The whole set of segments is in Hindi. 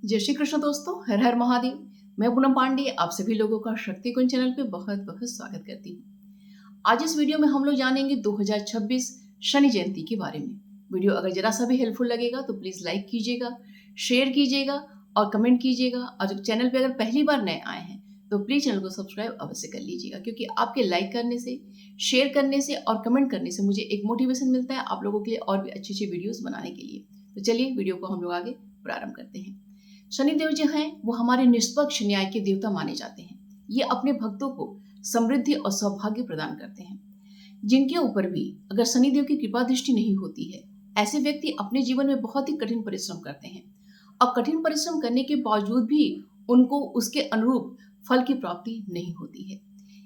जय श्री कृष्ण दोस्तों, हर हर महादेव। मैं पूनम पांडे आप सभी लोगों का शक्ति कुंज चैनल पे बहुत बहुत स्वागत करती हूँ। आज इस वीडियो में हम लोग जानेंगे 2026 शनि जयंती के बारे में। वीडियो अगर जरा सा भी हेल्पफुल लगेगा तो प्लीज लाइक कीजिएगा, शेयर कीजिएगा और कमेंट कीजिएगा। और चैनल पे अगर पहली बार नए आए हैं तो प्लीज चैनल को सब्सक्राइब अवश्य कर लीजिएगा, क्योंकि आपके लाइक करने से, शेयर करने से और कमेंट करने से मुझे एक मोटिवेशन मिलता है आप लोगों के लिए और भी अच्छी अच्छी वीडियोस बनाने के लिए। तो चलिए वीडियो को हम लोग आगे प्रारंभ करते हैं। शनिदेव जो हैं वो हमारे निष्पक्ष न्याय के देवता माने जाते हैं। ये अपने भक्तों को समृद्धि और सौभाग्य प्रदान करते हैं। जिनके ऊपर भी अगर शनिदेव की कृपा दृष्टि नहीं होती है, ऐसे व्यक्ति अपने जीवन में बहुत ही कठिन परिश्रम करते हैं और कठिन परिश्रम करने के बावजूद भी उनको उसके अनुरूप फल की प्राप्ति नहीं होती है।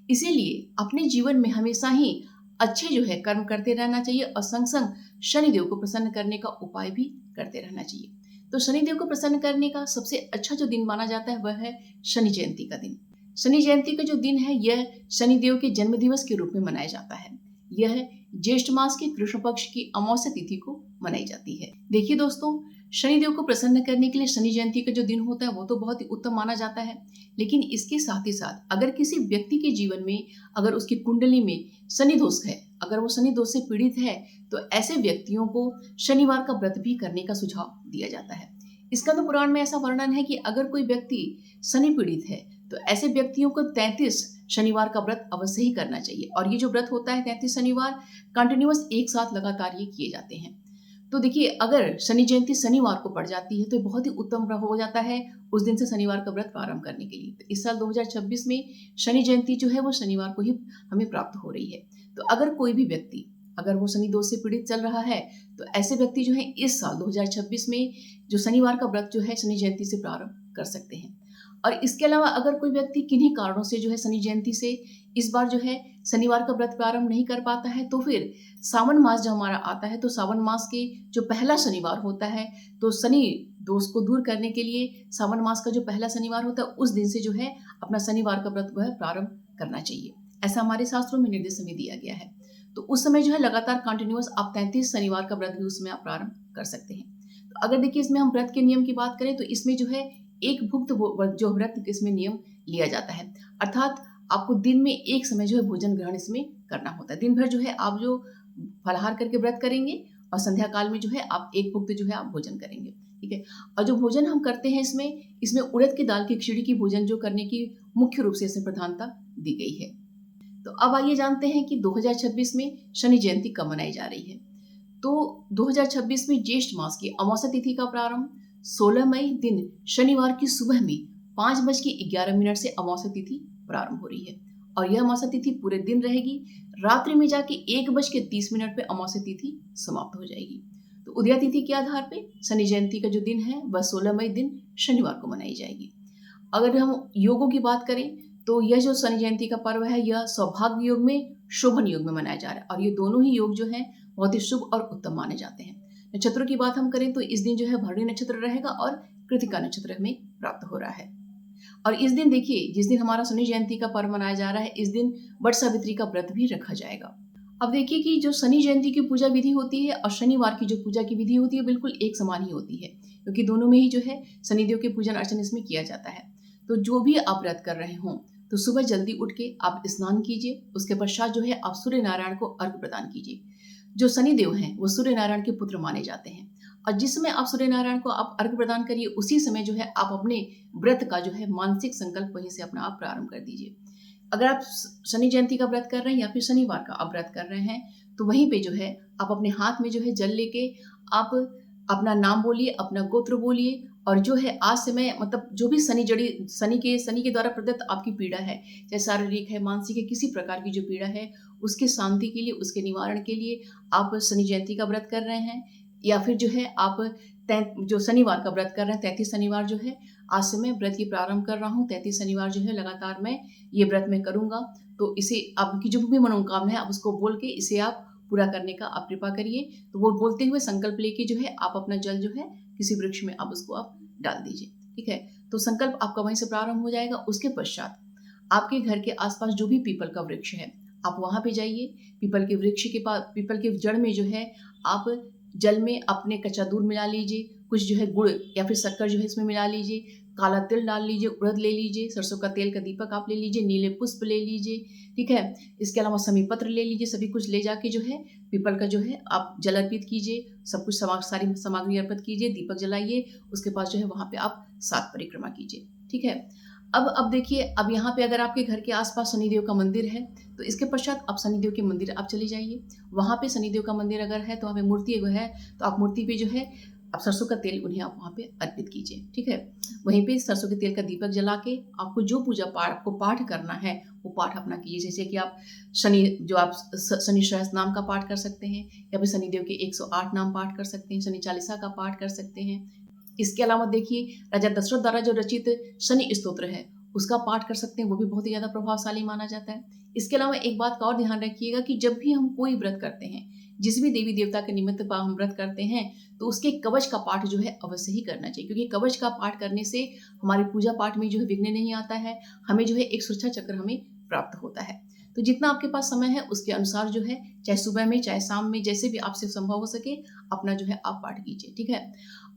इसीलिए अपने जीवन में हमेशा ही अच्छे जो है कर्म करते रहना चाहिए और संग संग शनिदेव को प्रसन्न करने का उपाय भी करते रहना चाहिए। तो शनिदेव को प्रसन्न करने का सबसे अच्छा जो दिन माना जाता है वह है शनि जयंती का दिन। शनि जयंती का जो दिन है यह शनिदेव के जन्म दिवस के रूप में मनाया जाता है। यह ज्येष्ठ मास के कृष्ण पक्ष की अमावस्या तिथि को मनाई जाती है। देखिए दोस्तों, शनिदेव को प्रसन्न करने के लिए शनि जयंती का जो दिन होता है वो तो बहुत ही उत्तम माना जाता है, लेकिन इसके साथ ही साथ अगर किसी व्यक्ति के जीवन में अगर उसकी कुंडली में शनि दोष है, अगर वो शनि दोष से पीड़ित है, तो ऐसे व्यक्तियों को शनिवार का व्रत भी करने का सुझाव दिया जाता है। इसका तो पुराण में ऐसा वर्णन है कि अगर कोई व्यक्ति शनि पीड़ित है तो ऐसे व्यक्तियों को 33 शनिवार का व्रत अवश्य ही करना चाहिए। और ये जो व्रत होता है 33 शनिवार कंटिन्यूअस एक साथ लगातार ये किए जाते हैं। तो देखिए, अगर शनि जयंती शनिवार को पड़ जाती है तो बहुत ही उत्तम हो जाता है उस दिन से शनिवार का व्रत प्रारंभ करने के लिए। तो इस साल 2026 में शनि जयंती जो है वो शनिवार को ही हमें प्राप्त हो रही है। तो अगर कोई भी व्यक्ति अगर वो शनि दोष से पीड़ित चल रहा है तो ऐसे व्यक्ति जो है इस साल 2026 में जो शनिवार का व्रत जो है शनि जयंती से प्रारंभ कर सकते हैं। और इसके अलावा अगर कोई व्यक्ति किन्हीं कारणों से जो है शनि जयंती से इस बार जो है शनिवार का व्रत प्रारंभ नहीं कर पाता है, तो फिर सावन मास जब हमारा आता है तो सावन मास के जो पहला शनिवार होता है, तो शनि दोष को दूर करने के लिए सावन मास का जो पहला शनिवार होता है उस दिन से जो है अपना शनिवार का व्रत वह प्रारंभ करना चाहिए। ऐसा हमारे शास्त्रों में निर्देश हमें दिया गया है। तो उस समय जो है लगातार कंटिन्यूअस आप 33 शनिवार का व्रत भी उसमें आप प्रारंभ कर सकते हैं। तो अगर देखिए इसमें हम व्रत के नियम की बात करें तो इसमें जो है एक भुक्त जो व्रत इसमें नियम लिया जाता है, अर्थात आपको दिन में एक समय जो है भोजन ग्रहण इसमें करना होता है। दिन भर जो है आप जो फलाहार करके व्रत करेंगे और संध्या काल में जो है आप एक भुक्त जो है आप भोजन करेंगे, ठीक है। और जो भोजन हम करते हैं इसमें उड़द की दाल की खिचड़ी की भोजन जो करने की मुख्य रूप से इसमें प्रधानता दी गई है। तो अब आइए जानते हैं कि 2026 में शनि जयंती कब मनाई जा रही है। तो 2026 में ज्येष्ठ मास की अमावस्या तिथि का प्रारंभ 16 मई दिन शनिवार की सुबह में 5:11 से अमावस्या तिथि प्रारंभ हो रही है और यह अमावस्या तिथि पूरे दिन रहेगी। रात्रि में जाके 1:30 पे अमावस्या तिथि समाप्त हो जाएगी। तो उदया तिथि के आधार पे शनि जयंती का जो दिन है वह 16 मई दिन शनिवार को मनाई जाएगी। अगर हम योगों की बात करें तो यह जो शनि जयंती का पर्व है यह सौभाग्य योग में, शोभन योग में मनाया जा रहा है और ये दोनों ही योग जो है बहुत ही शुभ और उत्तम माने जाते हैं। नक्षत्रों की बात हम करें तो इस दिन जो है भरणी नक्षत्र रहेगा और कृतिका नक्षत्र हमें प्राप्त हो रहा है। और इस दिन देखिए, जिस दिन हमारा शनि जयंती का पर्व मनाया जा रहा है इस दिन वट सावित्री का व्रत भी रखा जाएगा। अब देखिए कि जो शनि जयंती की पूजा विधि होती है और शनिवार की जो पूजा की विधि होती है बिल्कुल एक समान ही होती है, क्योंकि दोनों में ही जो है शनिदेव के पूजन अर्चन इसमें किया जाता है। तो जो भी आप व्रत कर रहे हों तो सुबह जल्दी उठ के आप स्नान कीजिए, उसके पश्चात जो है आप सूर्य नारायण को अर्घ्य प्रदान कीजिए। जो शनिदेव हैं वो सूर्य नारायण के पुत्र माने जाते हैं और जिस समय आप सूर्य नारायण को आप अर्घ्य प्रदान करिए उसी समय जो है आप अपने व्रत का जो है मानसिक संकल्प वहीं से अपना आप प्रारंभ कर दीजिए। अगर आप शनि जयंती का व्रत कर रहे हैं या फिर शनिवार का आप व्रत कर रहे हैं तो वहीं पे जो है आप अपने हाथ में जो है जल लेके आप अपना नाम बोलिए, अपना गोत्र बोलिए और जो है आज से मैं मतलब जो भी शनि के द्वारा प्रदत्त आपकी पीड़ा है, चाहे शारीरिक है, मानसिक है, किसी प्रकार की जो पीड़ा है उसके शांति के लिए, उसके निवारण के लिए आप शनि जयंती का व्रत कर रहे हैं या फिर जो है आप जो शनिवार का व्रत कर रहे हैं 33 शनिवार जो है आज से मैं व्रत की प्रारंभ कर रहा हूँ। 33 शनिवार जो है लगातार मैं ये व्रत में करूँगा। तो इसे आपकी जो भी मनोकामना है आप उसको बोल के इसे आप पूरा करने का आप कृपा करिए। तो वो बोलते हुए संकल्प लेके जो है आप अपना जल जो है किसी वृक्ष में आप उसको आप डाल दीजिए, ठीक है। तो संकल्प आपका वहीं से प्रारंभ हो जाएगा। उसके पश्चात आपके घर के आसपास जो भी पीपल का वृक्ष है आप वहां पे जाइए। पीपल के वृक्ष के पास, पीपल के जड़ में जो है आप जल में अपने कच्चा दूध मिला लीजिए, कुछ जो है गुड़ या फिर शक्कर जो है इसमें मिला लीजिए, काला तिल डाल लीजिए, उड़द ले लीजिए, सरसों का तेल का दीपक आप ले लीजिए, नीले पुष्प ले लीजिए, ठीक है। इसके अलावा समी पत्र ले लीजिए, सभी कुछ ले जाके जो है पीपल का जो है आप जल अर्पित कीजिए, सब कुछ सारी सामग्री अर्पित कीजिए, दीपक जलाइए, उसके पास जो है वहाँ पे आप 7 परिक्रमा कीजिए, ठीक है। अब देखिए, अब यहाँ पे अगर आपके घर के आसपास शनिदेव का मंदिर है तो इसके पश्चात आप शनिदेव के मंदिर आप चले जाइए। वहाँ पे शनिदेव का मंदिर अगर है तो वहाँ पे मूर्ति एगो है, तो आप मूर्ति पे जो है आप सरसों का तेल उन्हें आप वहाँ पे अर्पित कीजिए, ठीक है। वहीं पे सरसों के तेल का दीपक जला के आपको जो पूजा पाठ आपको पाठ करना है वो पाठ अपना कीजिए। जैसे कि आप शनि सहस्त्र नाम का पाठ कर सकते हैं, या फिर शनिदेव के 108 नाम पाठ कर सकते हैं, शनि चालीसा का पाठ कर सकते हैं। इसके अलावा देखिए, राजा दशरथ द्वारा जो रचित शनि स्तोत्र है उसका पाठ कर सकते हैं, वो भी बहुत ही ज़्यादा प्रभावशाली माना जाता है। इसके अलावा एक बात का और ध्यान रखिएगा कि जब भी हम कोई व्रत करते हैं, जिस भी देवी देवता के निमित्त पर हम व्रत करते हैं, तो उसके कवच का पाठ जो है अवश्य ही करना चाहिए, क्योंकि कवच का पाठ करने से हमारी पूजा पाठ में जो है विघ्न नहीं आता है, हमें जो है एक सुरक्षा चक्र हमें प्राप्त होता है। तो जितना आपके पास समय है उसके अनुसार जो है, चाहे सुबह में चाहे शाम में, जैसे भी आपसे संभव हो सके अपना जो है आप पाठ कीजिए, ठीक है।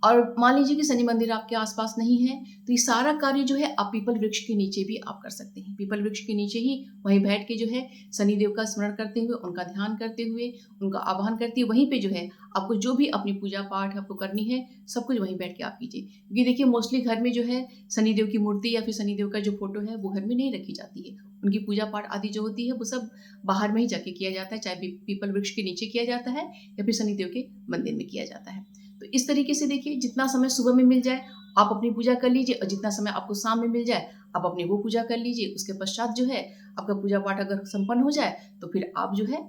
और मान लीजिए कि शनि मंदिर आपके आसपास नहीं है, तो ये सारा कार्य जो है आप पीपल वृक्ष के नीचे भी आप कर सकते हैं। पीपल वृक्ष के नीचे ही वहीं बैठ के जो है शनिदेव का स्मरण करते हुए, उनका ध्यान करते हुए, उनका आवाहन करते हुए, वहीं पे जो है आपको जो भी अपनी पूजा पाठ आपको करनी है सब कुछ वहीं बैठ के आप कीजिए। क्योंकि देखिए, मोस्टली घर में जो है शनिदेव की मूर्ति या फिर शनिदेव का जो फोटो है वो घर में नहीं रखी जाती है। उनकी पूजा पाठ आदि जो होती है वो सब बाहर में ही जाके किया जाता है, चाहे पीपल वृक्ष के नीचे किया जाता है या फिर शनिदेव के मंदिर में किया जाता है। तो इस तरीके से देखिए, जितना समय सुबह में मिल जाए आप अपनी पूजा कर लीजिए, और जितना समय आपको शाम में मिल जाए आप अपनी वो पूजा कर लीजिए। उसके पश्चात जो है आपका पूजा पाठ अगर संपन्न हो जाए तो फिर आप जो है,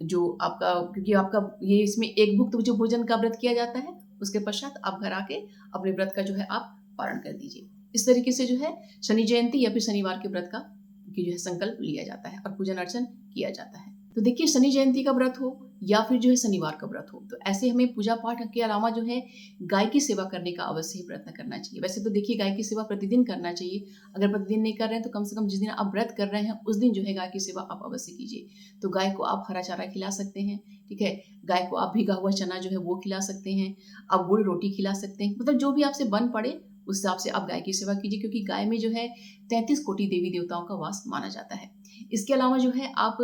जो आपका, क्योंकि आपका ये इसमें एक भुक्त जो भोजन का व्रत किया जाता है, उसके पश्चात आप घर आके अपने व्रत का जो है आप पारण कर दीजिए। इस तरीके से जो है शनि जयंती या फिर शनिवार के व्रत का की जो है संकल्प लिया जाता है और पूजन अर्चन किया जाता है। तो देखिए, शनि जयंती का व्रत हो या फिर जो है शनिवार का व्रत हो, तो ऐसे हमें पूजा पाठ के अलावा जो है गाय की सेवा करने का अवश्य ही प्रयत्न करना चाहिए। वैसे तो देखिए, गाय की सेवा प्रतिदिन करना चाहिए, अगर प्रतिदिन नहीं कर रहे हैं तो कम से कम जिस दिन आप व्रत कर रहे हैं उस दिन जो है गाय की सेवा आप अवश्य कीजिए। तो गाय को आप हरा चारा खिला सकते हैं, ठीक है। गाय को आप भीगा हुआ चना जो है वो खिला सकते हैं, आप गुड़ रोटी खिला सकते हैं, मतलब जो भी आपसे बन पड़े उस हिसाब से आप गाय की सेवा कीजिए, क्योंकि गाय में जो है 33 कोटि देवी देवताओं का वास माना जाता है। इसके अलावा जो है आप,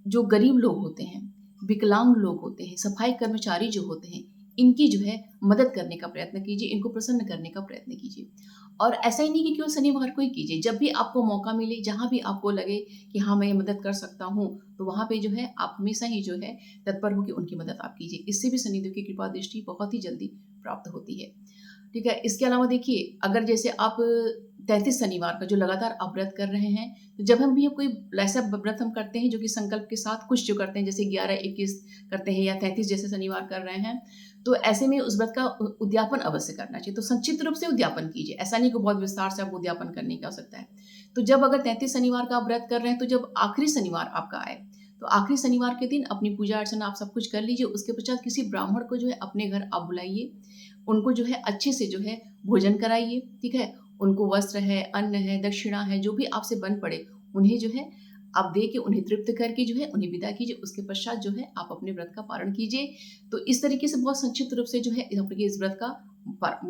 जो गरीब लोग होते हैं, विकलांग लोग होते हैं, सफाई कर्मचारी जो होते हैं, इनकी जो है मदद करने का प्रयत्न कीजिए, इनको प्रसन्न करने का प्रयत्न कीजिए। और ऐसा ही नहीं कि केवल शनिवार को ही कीजिए, जब भी आपको मौका मिले, जहाँ भी आपको लगे कि हाँ मैं ये मदद कर सकता हूँ, तो वहाँ पे जो है आप हमेशा ही जो है तत्पर होकर उनकी मदद आप कीजिए। इससे भी शनिदेव की कृपा दृष्टि बहुत ही जल्दी प्राप्त होती है, ठीक है। इसके अलावा देखिए, अगर जैसे आप 33 शनिवार का जो लगातार आप व्रत कर रहे हैं, तो जब हम भी कोई ऐसा व्रत हम करते हैं जो कि संकल्प के साथ कुछ जो करते हैं, जैसे 11-21 करते हैं या 33 जैसे शनिवार कर रहे हैं, तो ऐसे में उस व्रत का उद्यापन अवश्य करना चाहिए। तो संक्षिप्त रूप से उद्यापन कीजिए, ऐसा नहीं कि बहुत विस्तार से आपको उद्यापन करने की आवश्यकता है। तो जब अगर 33 शनिवार का आप व्रत कर रहे हैं, तो जब आखिरी शनिवार आपका आए, तो आखिरी शनिवार के दिन अपनी पूजा अर्चना आप सब कुछ कर लीजिए। उसके पश्चात किसी ब्राह्मण को जो है अपने घर आप बुलाइए, उनको जो है अच्छे से जो है भोजन कराइए, ठीक है। उनको वस्त्र है, अन्न है, दक्षिणा है, जो भी आपसे बन पड़े उन्हें जो है आप दे के उन्हें तृप्त करके जो है उन्हें विदा कीजिए। उसके पश्चात जो है आप अपने व्रत का पारण कीजिए। तो इस तरीके से बहुत संक्षिप्त रूप से जो है आपके इस व्रत का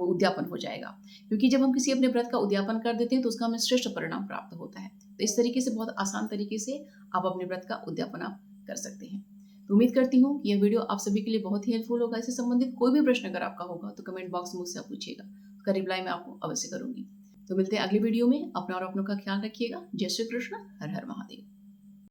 उद्यापन हो जाएगा, क्योंकि जब हम किसी अपने व्रत का उद्यापन कर देते हैं तो उसका हमें श्रेष्ठ परिणाम प्राप्त होता है। तो इस तरीके से बहुत आसान तरीके से आप अपने व्रत का उद्यापन आप कर सकते हैं। तो उम्मीद करती हूँ कि यह वीडियो आप सभी के लिए बहुत ही हेल्पफुल होगा। इससे संबंधित कोई भी प्रश्न अगर आपका होगा तो कमेंट बॉक्स में मुझसे आप पूछिएगा, उसका रिप्लाई मैं आपको अवश्य करूंगी। तो मिलते हैं अगली वीडियो में। अपना और अपनों का ख्याल रखिएगा। जय श्री कृष्ण। हर हर महादेव।